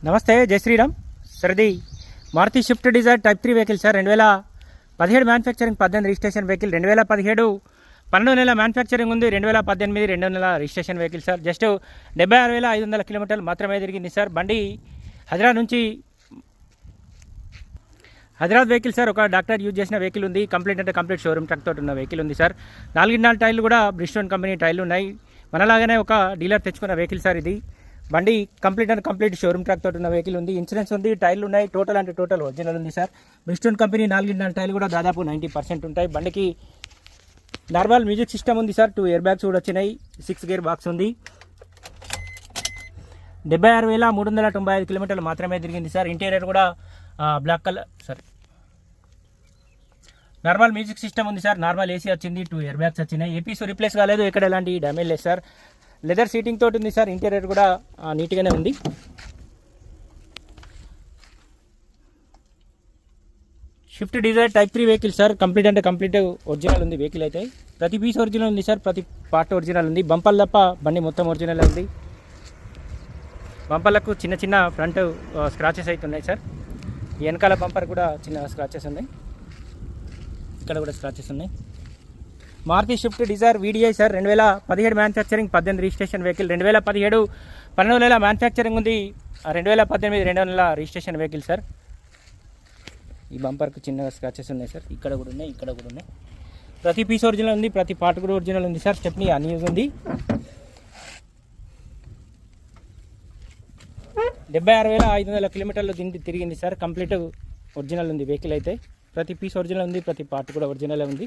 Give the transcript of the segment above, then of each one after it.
నమస్తే, జై శ్రీరామ్. సార్ ఇది Maruti Swift Dzire type 3 vehicle sir. 2017 manufacturing, 18 registration vehicle. 2017 12 నెలల మ్యానుఫ్యాక్చరింగ్ ఉంది. 2018 2 నెలల రిజిస్ట్రేషన్ వెహికల్ సార్. జస్ట్ 76,500 కిలోమీటర్లు మాత్రమే తిరిగింది సార్. బండి హైదరాబాద్ వెహికల్ సార్. ఒక డాక్టర్ యూజ్ చేసిన వెహికల్ ఉంది. కంప్లీట్ షోరూమ్ ట్రక్ తోటి ఉన్న వెహికల్ ఉంది సార్. 4 టైర్లు కూడా బ్రిస్టోన్ కంపెనీ టైర్లు ఉన్నాయి. మనలాగానే ఒక డీలర్ తెచ్చుకున్న వెహికల్ సార్ ఇది. బండి కంప్లీట్ షోరూమ్ ట్రాక్ తోటి ఉన్న వెహికల్ ఉంది. ఇన్సూరెన్స్ ఉంది, టైర్లు ఉన్నాయి. టోటల్ ఒరిజినల్ ఉంది సార్. బ్రిస్టోన్ కంపెనీ 4 టైర్లు కూడా దాదాపు 90% ఉంటాయి. బండికి నార్మల్ మ్యూజిక్ సిస్టమ్ ఉంది సార్. 2 ఎయిర్ బ్యాగ్స్ కూడా వచ్చినాయి. 6 గేర్ బాక్స్ ఉంది. 76,395 కిలోమీటర్లు మాత్రమే తిరిగింది సార్. ఇంటీరియర్ కూడా black colour sir. Normal music system ఉంది సార్. నార్మల్ ఏసీ వచ్చింది. 2 ఎయిర్ బ్యాగ్స్ వచ్చినాయి. ఏపీస్ రీప్లేస్ కాలేదు. ఎక్కడ ఎలాంటి డ్యామేజ్ లేదు సార్. లెదర్ సీటింగ్ తోటి ఉంది సార్. ఇంటీరియర్ కూడా నీట్గానే ఉంది. Swift Dzire type 3 vehicle sir. Complete original ఉంది వెహికల్ అయితే. ప్రతి పీస్ ఒరిజినల్ ఉంది సార్. ప్రతి పార్ట్ ఒరిజినల్ ఉంది. బంపర్ తప్ప బండి మొత్తం ఒరిజినల్ ఉంది. బంపర్లకు చిన్న ఫ్రంట్ స్క్రాచెస్ అయితే ఉన్నాయి సార్. వెనకాల బంపర్ కూడా చిన్న స్క్రాచెస్ ఉన్నాయి. ఇక్కడ కూడా స్క్రాచెస్ ఉన్నాయి. Maruti Swift Dzire VDI sir. 2017 manufacturing, 18 registration vehicle. 2017 12 నెలల మ్యానుఫ్యాక్చరింగ్ ఉంది. 2018 2 నెలల రిజిస్ట్రేషన్ వెహికల్ సార్. ఈ బంపర్కి చిన్నగా స్క్రాచెస్ ఉన్నాయి సార్. ఇక్కడ కూడా ఉన్నాయి. ప్రతి పీస్ ఒరిజినల్ ఉంది. ప్రతి పార్ట్ కూడా ఒరిజినల్ ఉంది సార్. స్టెప్నీ అన్యూజ్ ఉంది. 76,500 కిలోమీటర్లు తిరిగింది సార్. కంప్లీట్ ఒరిజినల్ ఉంది వెహికల్ అయితే. ప్రతి పీస్ ఒరిజినల్ ఉంది. ప్రతి పార్ట్ కూడా ఒరిజినల్ ఉంది.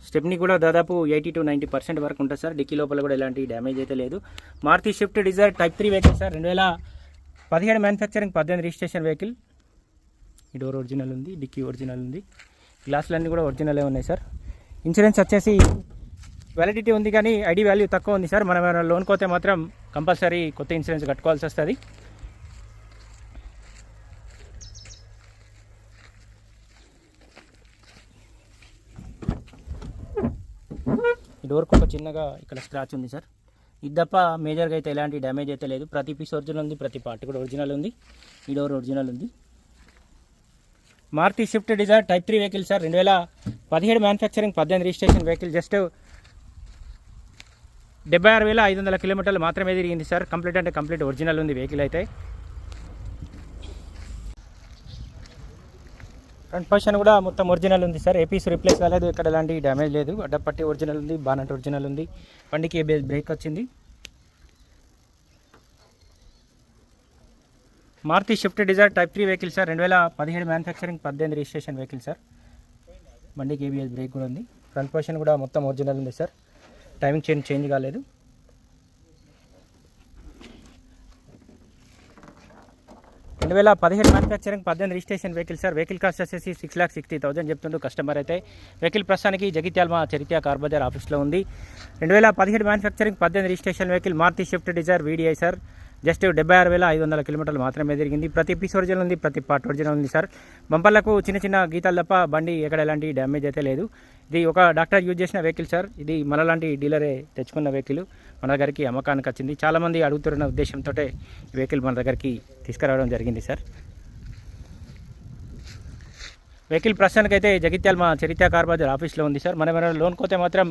స్టెప్నీ కూడా దాదాపు 80 to 90% వరకు ఉంటుంది సార్. డిక్కీ లోపల కూడా ఎలాంటి డ్యామేజ్ అయితే లేదు. Maruti Swift Dzire type 3 vehicle sir. 2017 manufacturing, 18 registration vehicle. ఈ డోర్ ఒరిజినల్ ఉంది. డిక్కీ ఒరిజినల్ ఉంది. గ్లాసులన్నీ కూడా ఒరిజినలే ఉన్నాయి సార్. ఇన్సూరెన్స్ వచ్చేసి వ్యాలిడిటీ ఉంది, కానీ ఐడి వాల్యూ తక్కువ ఉంది సార్. మనం లోన్ కోతే మాత్రం కంపల్సరీ కొత్త ఇన్సూరెన్స్ కట్టుకోవాల్సి వస్తుంది. ఈ డోర్కి ఒక చిన్నగా ఇక్కడ స్క్రాచ్ ఉంది సార్. ఇది తప్ప మేజర్గా అయితే ఎలాంటి డ్యామేజ్ అయితే లేదు. ప్రతి పీస్ ఒరిజినల్ ఉంది. ప్రతి పార్ట్ కూడా ఒరిజినల్ ఉంది. ఈ డోర్ ఒరిజినల్ ఉంది. Maruti Swift Dzire type 3 vehicle sir. 2017 manufacturing, 18 registration vehicle. Just 76,500 కిలోమీటర్లు మాత్రమే తిరిగింది సార్. కంప్లీట్ ఒరిజినల్ ఉంది వెహికల్ అయితే. ఫ్రంట్ పొజిషన్ కూడా మొత్తం ఒరిజినల్ ఉంది సార్. ఏపీస్ రీప్లేస్ కాలేదు. ఇక్కడ ఎలాంటి డ్యామేజ్ లేదు. అడ్డపట్టి ఒరిజినల్ ఉంది. బానట్ ఒరిజినల్ ఉంది. బండికి ఏబిఎస్ బ్రేక్ వచ్చింది. Maruti Swift Dzire type 3 vehicle sir. 2017 manufacturing, 18 registration vehicle sir. బండికి ఏబిఎస్ బ్రేక్ కూడా ఉంది. ఫ్రంట్ పొజిషన్ కూడా మొత్తం ఒరిజినల్ ఉంది సార్. టైమింగ్ చేంజ్ కాలేదు. రెండు 2017 manufacturing, 18 registration vehicle sir. Vehicle cost వచ్చేసి 6,60,000 చెప్తుండ్రు కస్టమర్ అయితే. వెహికల్ ప్రస్తుతానికి జగిత్యాల మా చరిత్ర కార్ బజార్ ఆఫీస్లో ఉంది. 2017 manufacturing, 18 registration vehicle. Maruti Swift Dzire VDI sir. Just 76,500 కిలోమీటర్లు మాత్రమే తిరిగింది. ప్రతి పీస్ ఒరిజినల్ ఉంది. ప్రతి పార్ట్ ఒరిజినల్ ఉంది సార్. బంపర్లకు చిన్న గీతాలు తప్ప బండి ఎక్కడ ఎలాంటి డ్యామేజ్ అయితే లేదు. ఇది ఒక డాక్టర్ యూజ్ చేసిన వెహికల్ సార్. ఇది మనలాంటి డీలరే తెచ్చుకున్న వెహికల్ మన దగ్గరికి అమ్మకానికి వచ్చింది. చాలామంది అడుగుతున్న ఉద్దేశంతో ఈ వెహికల్ మన దగ్గరికి తీసుకురావడం జరిగింది సార్. వెహికల్ ప్రస్తుతానికైతే జగిత్యాల మా చరిత్ర కార్ బజార్ ఆఫీస్లో ఉంది సార్. మనం లోన్ కోతే మాత్రం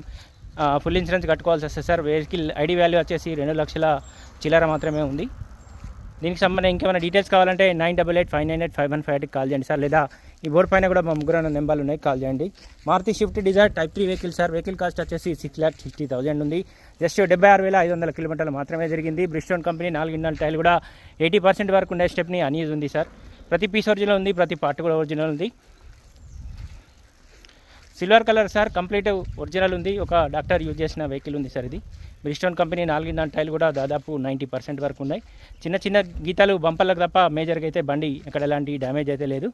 ఫుల్ ఇన్సూరెన్స్ కట్టుకోవాల్సి వస్తుంది సార్. వెహికల్ ఐడి వాల్యూ వచ్చేసి 2 లక్షల చిల్లర మాత్రమే ఉంది. దీనికి సంబంధించి ఇంకేమైనా డీటెయిల్స్ కావాలంటే 9885985158కి కాల్ చేయండి సార్. లేదా ఈ బోర్డు పైన కూడా మా ముగ్గురు నెంబర్లు ఉన్నాయి, కాల్ చేయండి. Maruti Swift Dzire type 3 vehicle sir. Vehicle cost వచ్చేసి 6,60,000 ఉంది. జస్ట్ 76,500 కిలోమీటర్లు మాత్రమే జరిగింది. బ్రిస్టోన్ కంపెనీ 4 టైర్లు కూడా 80% వరకు ఉండే స్టెప్ని అన్యూజ్ ఉంది సార్. ప్రతి పీస్ ఒరిజినల్ ఉంది. ప్రతి పార్ట్ కూడా ఒరిజినల్ ఉంది. Silver colour sir. Complete original ఉంది. ఒక డాక్టర్ యూజ్ చేసిన వెహికల్ ఉంది సార్ ఇది. బ్రిస్టోన్ కంపెనీ 4 టైర్లు కూడా దాదాపు 90% వరకు ఉన్నాయి. చిన్న గీతాలు బంపర్లకు తప్ప మేజర్గా అయితే బండి ఎక్కడ ఎలాంటి డ్యామేజ్ అయితే లేదు.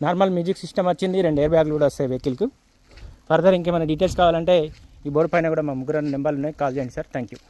నార్మల్ మ్యూజిక్ సిస్టమ్ వచ్చింది. 2 ఎయిర్ బ్యాగ్లు కూడా వస్తాయి వెహికల్కు. ఫర్దర్ ఇంకేమైనా డీటెయిల్స్ కావాలంటే ఈ బోర్డు పైన కూడా మా ముగ్గురు నెంబర్లు ఉన్నాయి, కాల్ చేయండి సార్. Thank you.